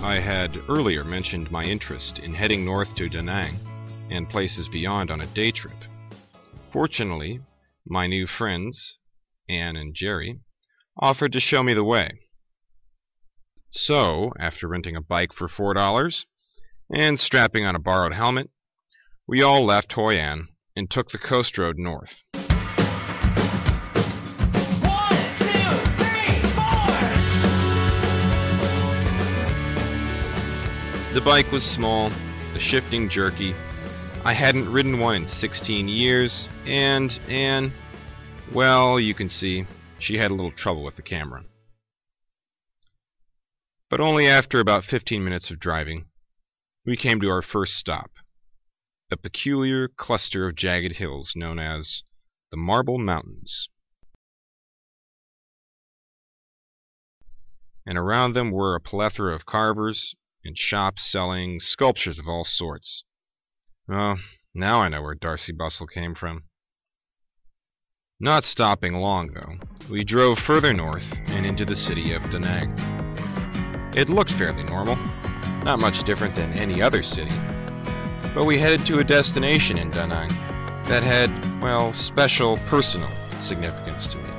I had earlier mentioned my interest in heading north to Da Nang and places beyond on a day trip. Fortunately, my new friends, Anne and Jerry, offered to show me the way. So, after renting a bike for $4 and strapping on a borrowed helmet, we all left Hoi An and took the coast road north. 1, 2, 3, 4. The bike was small, the shifting jerky. I hadn't ridden one in 16 years, and Anne, well, you can see, she had a little trouble with the camera. But only after about 15 minutes of driving, we came to our first stop, a peculiar cluster of jagged hills known as the Marble Mountains. And around them were a plethora of carvers and shops selling sculptures of all sorts. Oh, now I know where Darcy Bustle came from. Not stopping long, though, we drove further north and into the city of Da Nang. It looked fairly normal, not much different than any other city, but we headed to a destination in Da Nang that had, well, special personal significance to me.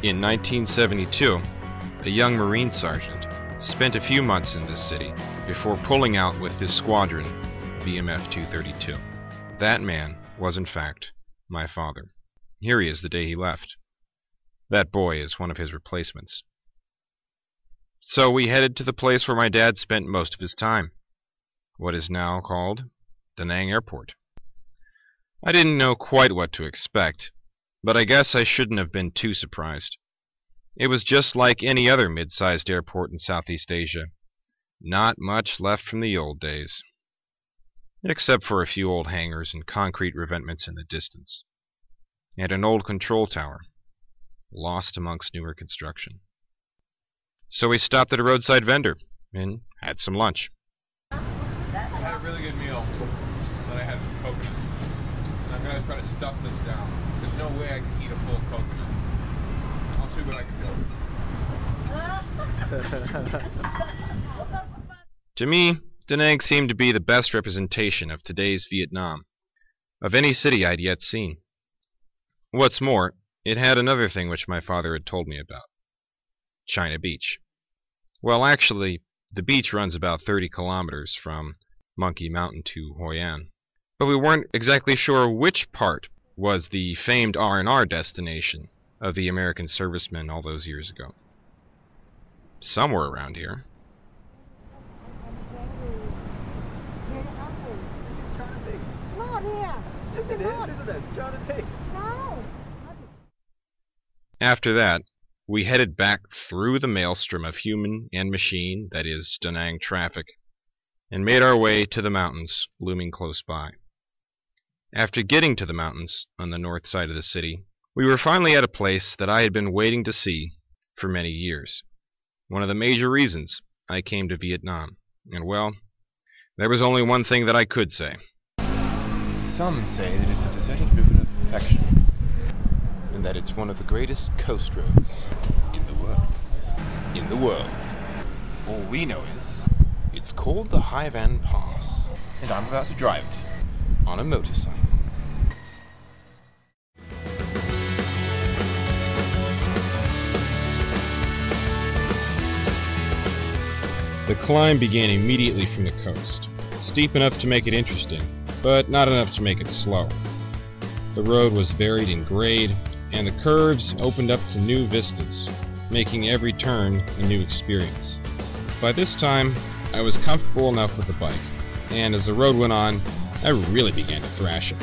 In 1972, a young Marine sergeant spent a few months in this city before pulling out with his squadron, BMF 232. That man was, in fact, my father. Here he is the day he left. That boy is one of his replacements. So we headed to the place where my dad spent most of his time, what is now called Da Nang Airport. I didn't know quite what to expect, but I guess I shouldn't have been too surprised. It was just like any other mid-sized airport in Southeast Asia. Not much left from the old days, except for a few old hangars and concrete revetments in the distance, and an old control tower, lost amongst newer construction. So we stopped at a roadside vendor and had some lunch. I had a really good meal, then I had some coconut. And I'm going to try to stuff this down. There's no way I can eat a full coconut. I'll see what I can do. To me, Da Nang seemed to be the best representation of today's Vietnam, of any city I'd yet seen. What's more, it had another thing which my father had told me about. China Beach. Well, actually, the beach runs about 30 kilometers from Monkey Mountain to Hoi An, but we weren't exactly sure which part was the famed R&R destination of the American servicemen all those years ago. Somewhere around here. Not here. Yes, it is, isn't it? It's John and Pete. No. After that, we headed back through the maelstrom of human and machine, that is, Da Nang traffic, and made our way to the mountains looming close by. After getting to the mountains on the north side of the city, we were finally at a place that I had been waiting to see for many years. One of the major reasons I came to Vietnam, and well, there was only one thing that I could say. Some say that it's a deserted river of perfection, and that it's one of the greatest coast roads in the world. In the world. All we know is, it's called the Hải Vân Pass, and I'm about to drive it on a motorcycle. The climb began immediately from the coast, steep enough to make it interesting, but not enough to make it slow. The road was varied in grade, and the curves opened up to new vistas, making every turn a new experience. By this time, I was comfortable enough with the bike, and as the road went on, I really began to thrash it.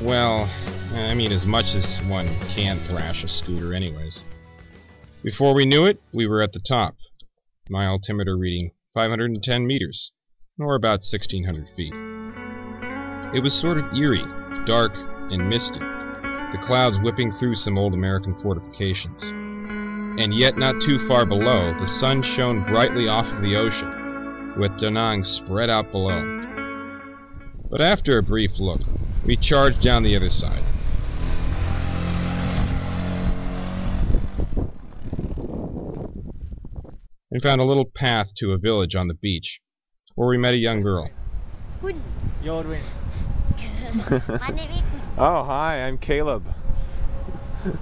Well, I mean, as much as one can thrash a scooter anyways. Before we knew it, we were at the top, my altimeter reading 510 meters, or about 1,600 feet. It was sort of eerie, dark, and misty, the clouds whipping through some old American fortifications. And yet not too far below, the sun shone brightly off of the ocean, with Da Nang spread out below. But after a brief look, we charged down the other side. And found a little path to a village on the beach, where we met a young girl. Your win. My name is Oh, hi, I'm Caleb. Mày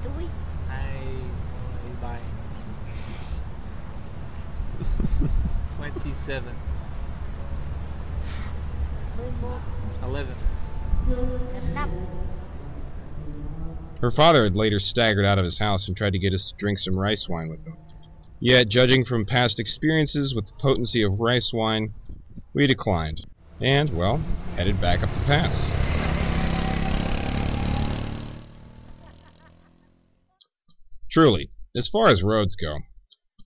tôi. I buy 27. 11. 11. 5. Her father had later staggered out of his house and tried to get us to drink some rice wine with him. Yet, judging from past experiences with the potency of rice wine, we declined, and, well, headed back up the pass. Truly, as far as roads go,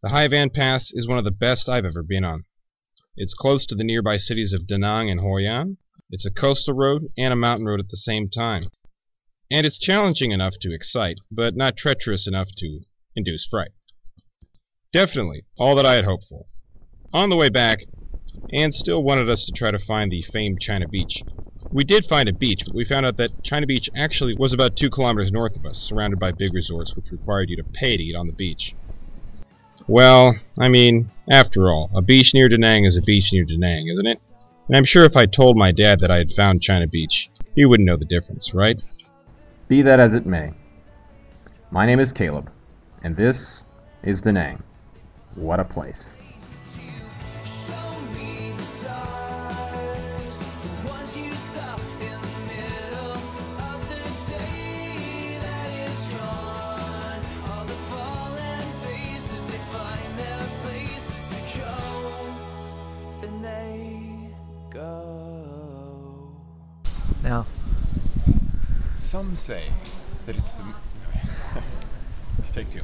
the Hải Vân Pass is one of the best I've ever been on. It's close to the nearby cities of Da Nang and Hoi An. It's a coastal road and a mountain road at the same time. And it's challenging enough to excite, but not treacherous enough to induce fright. Definitely all that I had hoped for. On the way back, Anne still wanted us to try to find the famed China Beach. We did find a beach, but we found out that China Beach actually was about 2 kilometers north of us, surrounded by big resorts which required you to pay to eat on the beach. Well, I mean, after all, a beach near Da Nang is a beach near Da Nang, isn't it? And I'm sure if I told my dad that I had found China Beach, he wouldn't know the difference, right? Be that as it may, my name is Caleb, and this is Da Nang. What a place. Now. Some say that it's the... Take 2.